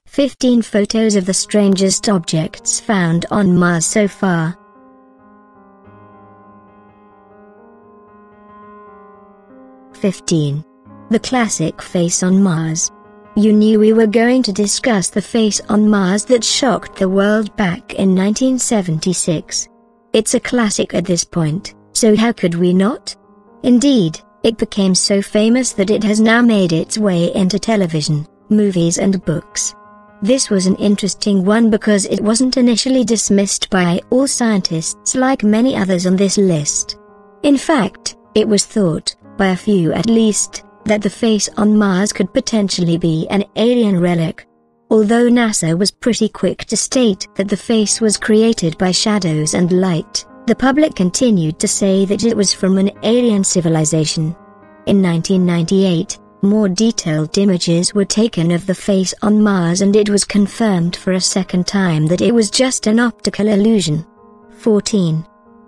15 photos of the strangest objects found on Mars so far. The classic face on Mars. You knew we were going to discuss the face on Mars that shocked the world back in 1976. It's a classic at this point, so how could we not? Indeed, it became so famous that it has now made its way into television, movies and books. This was an interesting one because it wasn't initially dismissed by all scientists like many others on this list. In fact, it was thought, by a few at least, that the face on Mars could potentially be an alien relic. Although NASA was pretty quick to state that the face was created by shadows and light, the public continued to say that it was from an alien civilization. In 1998, more detailed images were taken of the face on Mars and it was confirmed for a second time that it was just an optical illusion. 14.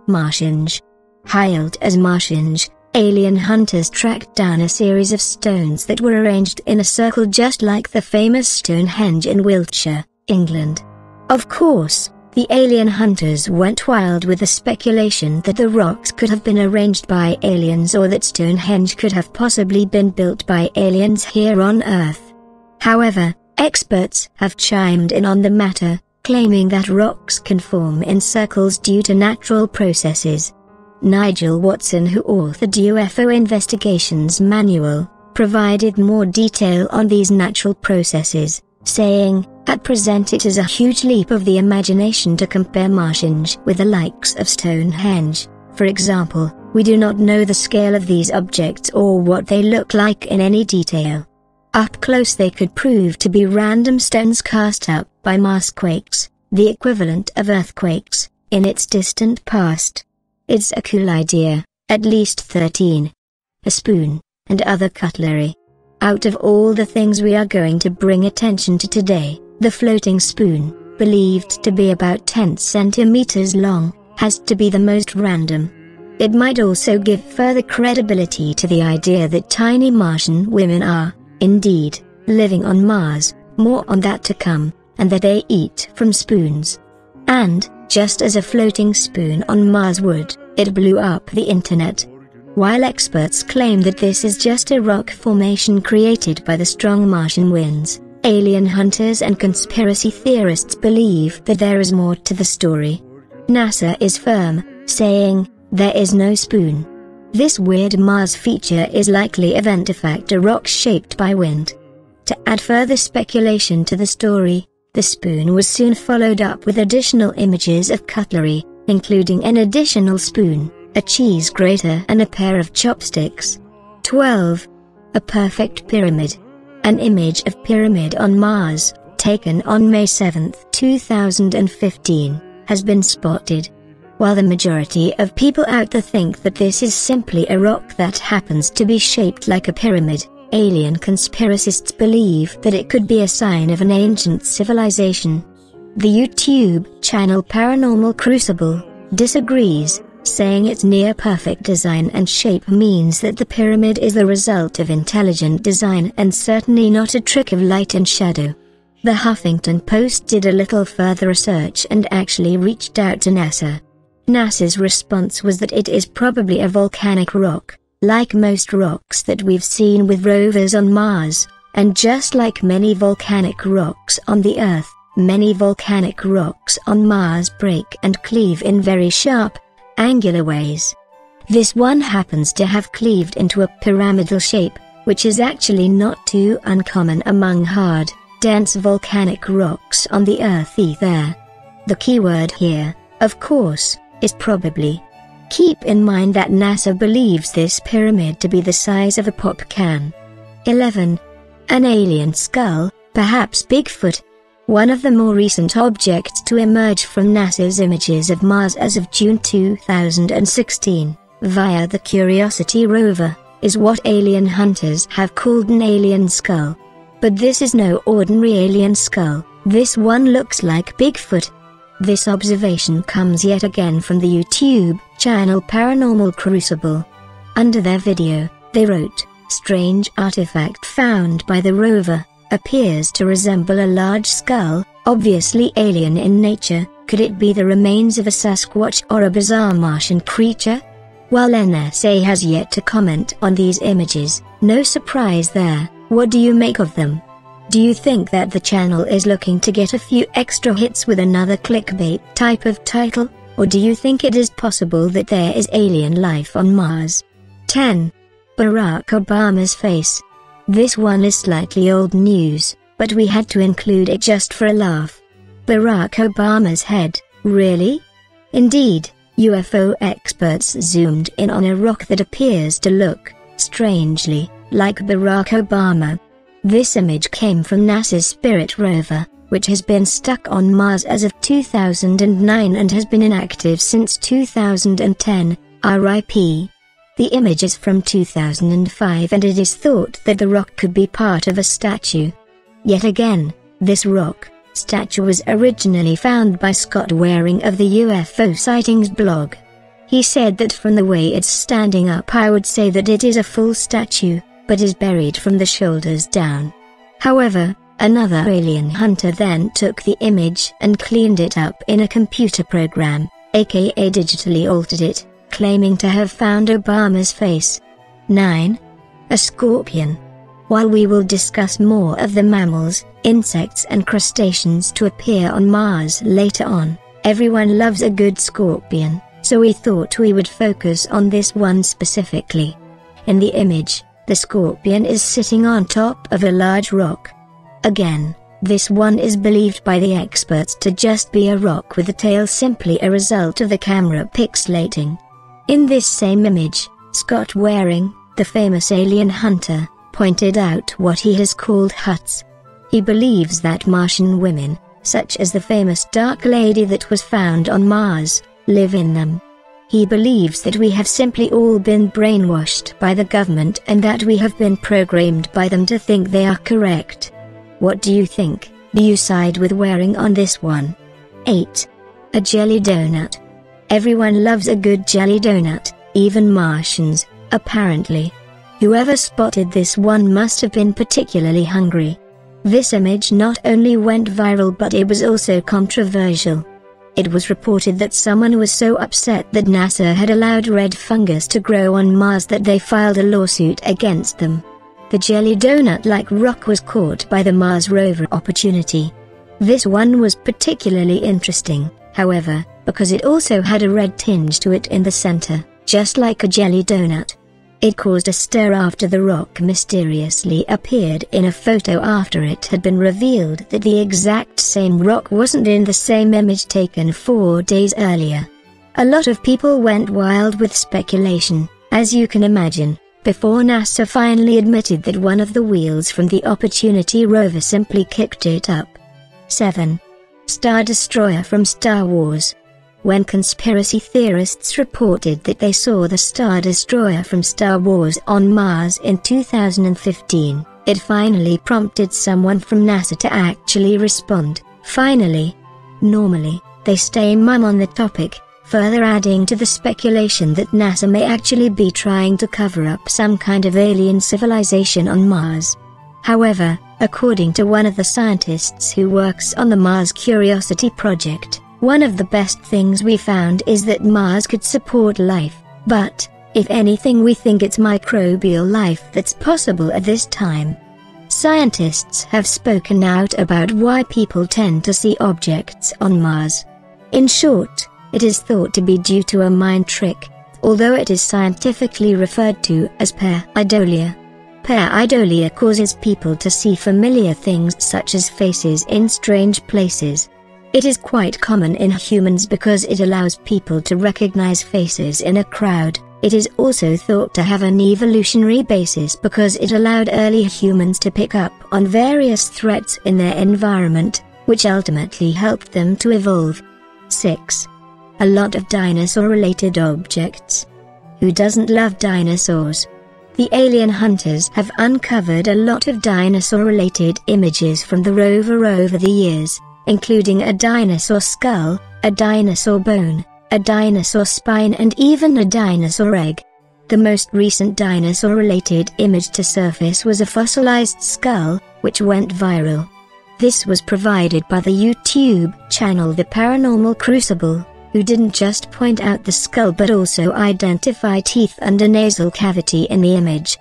Martians. Hailed as Martians, alien hunters tracked down a series of stones that were arranged in a circle just like the famous Stonehenge in Wiltshire, England. Of course, the alien hunters went wild with the speculation that the rocks could have been arranged by aliens or that Stonehenge could have possibly been built by aliens here on Earth. However, experts have chimed in on the matter, claiming that rocks can form in circles due to natural processes. Nigel Watson, who authored UFO Investigations Manual, provided more detail on these natural processes, saying, "At present it is a huge leap of the imagination to compare Martians with the likes of Stonehenge. For example, we do not know the scale of these objects or what they look like in any detail. Up close they could prove to be random stones cast up by Marsquakes, the equivalent of earthquakes, in its distant past. It's a cool idea." At least 13. A spoon, and other cutlery. Out of all the things we are going to bring attention to today, the floating spoon, believed to be about 10 centimeters long, has to be the most random. It might also give further credibility to the idea that tiny Martian women are, indeed, living on Mars, more on that to come, and that they eat from spoons. And, just as a floating spoon on Mars would, it blew up the internet. While experts claim that this is just a rock formation created by the strong Martian winds, alien hunters and conspiracy theorists believe that there is more to the story. NASA is firm, saying, there is no spoon. This weird Mars feature is likely a rock shaped by wind. To add further speculation to the story, the spoon was soon followed up with additional images of cutlery, including an additional spoon, a cheese grater and a pair of chopsticks. 12. A perfect pyramid. An image of pyramid on Mars, taken on May 7, 2015, has been spotted. While the majority of people out there think that this is simply a rock that happens to be shaped like a pyramid, alien conspiracists believe that it could be a sign of an ancient civilization. The YouTube channel Paranormal Crucible disagrees, saying its near-perfect design and shape means that the pyramid is the result of intelligent design and certainly not a trick of light and shadow. The Huffington Post did a little further research and actually reached out to NASA. NASA's response was that it is probably a volcanic rock, like most rocks that we've seen with rovers on Mars, and just like many volcanic rocks on the Earth, many volcanic rocks on Mars break and cleave in very sharp, angular ways. This one happens to have cleaved into a pyramidal shape, which is actually not too uncommon among hard, dense volcanic rocks on the Earth either. The keyword here, of course, is probably. Keep in mind that NASA believes this pyramid to be the size of a pop can. 11. An alien skull, perhaps Bigfoot. One of the more recent objects to emerge from NASA's images of Mars as of June 2016, via the Curiosity rover, is what alien hunters have called an alien skull. But this is no ordinary alien skull, this one looks like Bigfoot. This observation comes yet again from the YouTube channel Paranormal Crucible. Under their video, they wrote, "Strange artifact found by the rover, appears to resemble a large skull, obviously alien in nature. Could it be the remains of a Sasquatch or a bizarre Martian creature?" While NSA has yet to comment on these images, no surprise there. What do you make of them? Do you think that the channel is looking to get a few extra hits with another clickbait type of title, or do you think it is possible that there is alien life on Mars? 10. Barack Obama's face. This one is slightly old news, but we had to include it just for a laugh. Barack Obama's head, really? Indeed, UFO experts zoomed in on a rock that appears to look, strangely, like Barack Obama. This image came from NASA's Spirit rover, which has been stuck on Mars as of 2009 and has been inactive since 2010, RIP. The image is from 2005 and it is thought that the rock could be part of a statue. Yet again, this rock statue was originally found by Scott Waring of the UFO Sightings blog. He said that from the way it's standing up I would say that it is a full statue, but is buried from the shoulders down. However, another alien hunter then took the image and cleaned it up in a computer program, aka digitally altered it, claiming to have found Obama's face. 9. A scorpion. While we will discuss more of the mammals, insects and crustaceans to appear on Mars later on, everyone loves a good scorpion, so we thought we would focus on this one specifically. In the image, the scorpion is sitting on top of a large rock. Again, this one is believed by the experts to just be a rock with a tail, simply a result of the camera pixelating. In this same image, Scott Waring, the famous alien hunter, pointed out what he has called huts. He believes that Martian women, such as the famous Dark Lady that was found on Mars, live in them. He believes that we have simply all been brainwashed by the government and that we have been programmed by them to think they are correct. What do you think? Do you side with Waring on this one? 8. A jelly donut. Everyone loves a good jelly donut, even Martians, apparently. Whoever spotted this one must have been particularly hungry. This image not only went viral but it was also controversial. It was reported that someone was so upset that NASA had allowed red fungus to grow on Mars that they filed a lawsuit against them. The jelly donut-like rock was caught by the Mars rover Opportunity. This one was particularly interesting, however, because it also had a red tinge to it in the center, just like a jelly donut. It caused a stir after the rock mysteriously appeared in a photo after it had been revealed that the exact same rock wasn't in the same image taken 4 days earlier. A lot of people went wild with speculation, as you can imagine, before NASA finally admitted that one of the wheels from the Opportunity rover simply kicked it up. 7. Star Destroyer from Star Wars. When conspiracy theorists reported that they saw the Star Destroyer from Star Wars on Mars in 2015, it finally prompted someone from NASA to actually respond. Finally. Normally, they stay mum on the topic, further adding to the speculation that NASA may actually be trying to cover up some kind of alien civilization on Mars. However, according to one of the scientists who works on the Mars Curiosity project, one of the best things we found is that Mars could support life, but, if anything, we think it's microbial life that's possible at this time. Scientists have spoken out about why people tend to see objects on Mars. In short, it is thought to be due to a mind trick, although it is scientifically referred to as pareidolia. Pareidolia causes people to see familiar things such as faces in strange places. It is quite common in humans because it allows people to recognize faces in a crowd. It is also thought to have an evolutionary basis because it allowed early humans to pick up on various threats in their environment, which ultimately helped them to evolve. 6. A lot of dinosaur-related objects. Who doesn't love dinosaurs? The alien hunters have uncovered a lot of dinosaur-related images from the rover over the years, including a dinosaur skull, a dinosaur bone, a dinosaur spine and even a dinosaur egg. The most recent dinosaur-related image to surface was a fossilized skull, which went viral. This was provided by the YouTube channel The Paranormal Crucible, who didn't just point out the skull but also identify teeth and a nasal cavity in the image.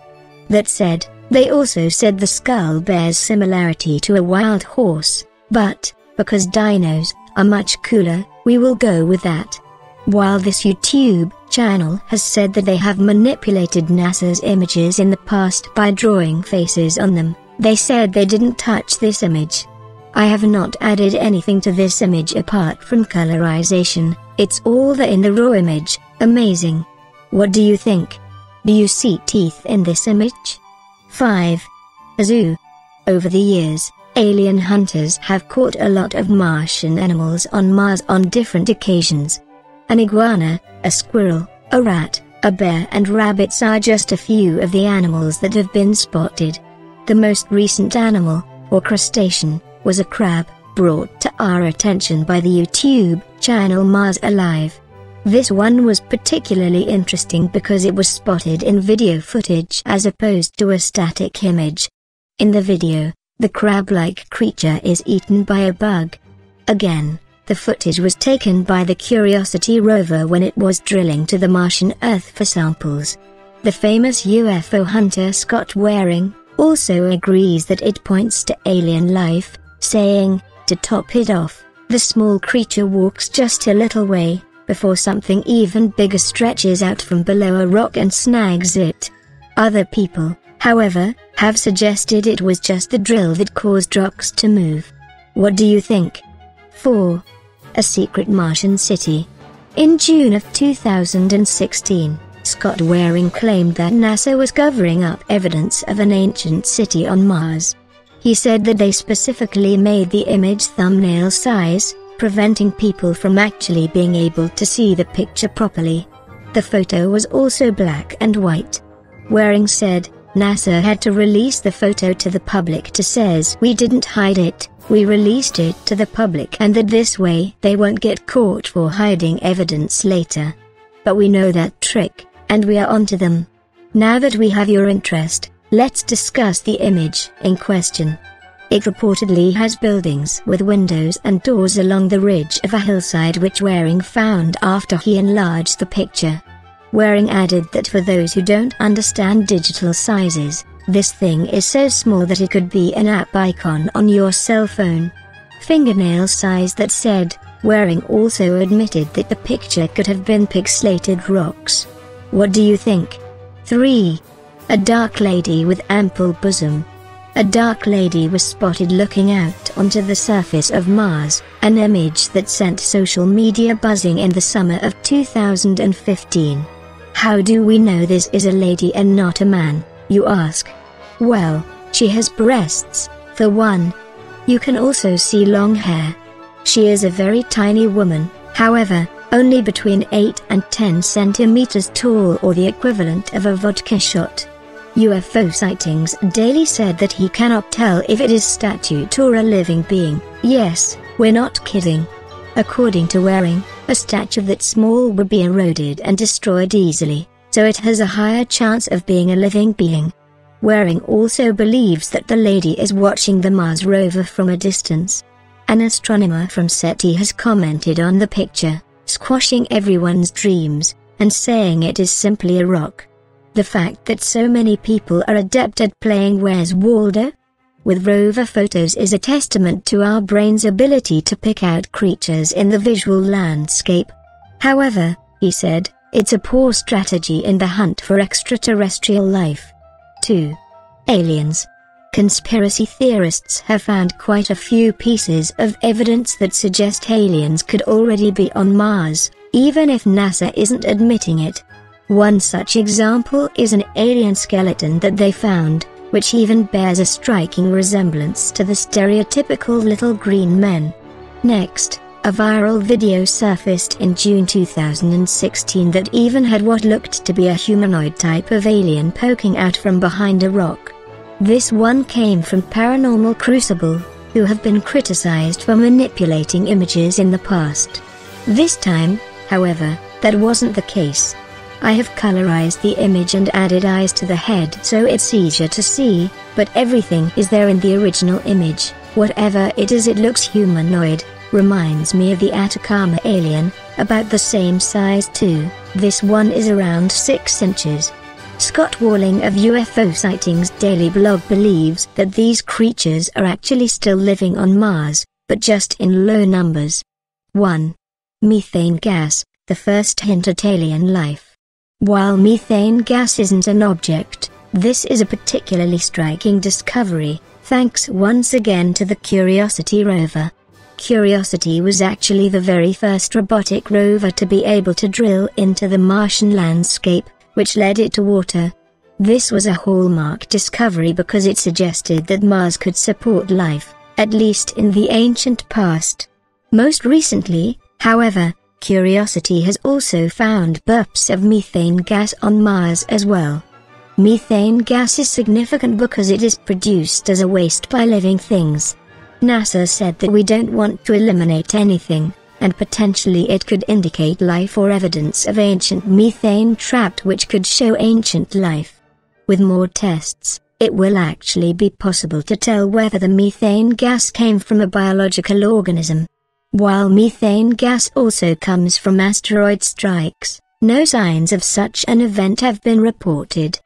That said, they also said the skull bears similarity to a wild horse, but, because dinos are much cooler, we will go with that. While this YouTube channel has said that they have manipulated NASA's images in the past by drawing faces on them, they said they didn't touch this image. I have not added anything to this image apart from colorization, it's all there in the raw image. Amazing. What do you think? Do you see teeth in this image? 5. A zoo. Over the years, alien hunters have caught a lot of Martian animals on Mars on different occasions. An iguana, a squirrel, a rat, a bear and rabbits are just a few of the animals that have been spotted. The most recent animal, or crustacean, was a crab, brought to our attention by the YouTube channel Mars Alive. This one was particularly interesting because it was spotted in video footage as opposed to a static image. In the video, the crab-like creature is eaten by a bug. Again, the footage was taken by the Curiosity rover when it was drilling to the Martian Earth for samples. The famous UFO hunter Scott Waring also agrees that it points to alien life, saying, to top it off, the small creature walks just a little way, before something even bigger stretches out from below a rock and snags it. Other people, however, have suggested it was just the drill that caused rocks to move. What do you think? 4. A secret Martian city. In June of 2016, Scott Waring claimed that NASA was covering up evidence of an ancient city on Mars. He said that they specifically made the image thumbnail size, preventing people from actually being able to see the picture properly. The photo was also black and white. Waring said, NASA had to release the photo to the public to says we didn't hide it, we released it to the public and that this way they won't get caught for hiding evidence later. But we know that trick, and we are onto them. Now that we have your interest, let's discuss the image in question. It reportedly has buildings with windows and doors along the ridge of a hillside which Waring found after he enlarged the picture. Waring added that for those who don't understand digital sizes, this thing is so small that it could be an app icon on your cell phone. Fingernail size, that said. Waring also admitted that the picture could have been pixelated rocks. What do you think? 3. A dark lady with ample bosom. A dark lady was spotted looking out onto the surface of Mars, an image that sent social media buzzing in the summer of 2015. How do we know this is a lady and not a man, you ask? Well, she has breasts, for one. You can also see long hair. She is a very tiny woman, however, only between 8 and 10 centimeters tall, or the equivalent of a vodka shot. UFO Sightings Daily said that he cannot tell if it is statue or a living being. Yes, we're not kidding. According to Waring, a statue that small would be eroded and destroyed easily, so it has a higher chance of being a living being. Waring also believes that the lady is watching the Mars rover from a distance. An astronomer from SETI has commented on the picture, squashing everyone's dreams, and saying it is simply a rock. The fact that so many people are adept at playing Where's Waldo with rover photos is a testament to our brain's ability to pick out creatures in the visual landscape. However, he said, it's a poor strategy in the hunt for extraterrestrial life. 2. Aliens. Conspiracy theorists have found quite a few pieces of evidence that suggest aliens could already be on Mars, even if NASA isn't admitting it. One such example is an alien skeleton that they found, which even bears a striking resemblance to the stereotypical little green men. Next, a viral video surfaced in June 2016 that even had what looked to be a humanoid type of alien poking out from behind a rock. This one came from Paranormal Crucible, who have been criticized for manipulating images in the past. This time, however, that wasn't the case. I have colorized the image and added eyes to the head so it's easier to see, but everything is there in the original image. Whatever it is, it looks humanoid, reminds me of the Atacama alien, about the same size too. This one is around 6 inches. Scott Walling of UFO Sightings Daily blog believes that these creatures are actually still living on Mars, but just in low numbers. 1. Methane gas, the first hint at alien life. While methane gas isn't an object, this is a particularly striking discovery, thanks once again to the Curiosity rover. Curiosity was actually the very first robotic rover to be able to drill into the Martian landscape, which led it to water. This was a hallmark discovery because it suggested that Mars could support life, at least in the ancient past. Most recently, however, Curiosity has also found bursts of methane gas on Mars as well. Methane gas is significant because it is produced as a waste by living things. NASA said that we don't want to eliminate anything, and potentially it could indicate life or evidence of ancient methane trapped, which could show ancient life. With more tests, it will actually be possible to tell whether the methane gas came from a biological organism. While methane gas also comes from asteroid strikes, no signs of such an event have been reported.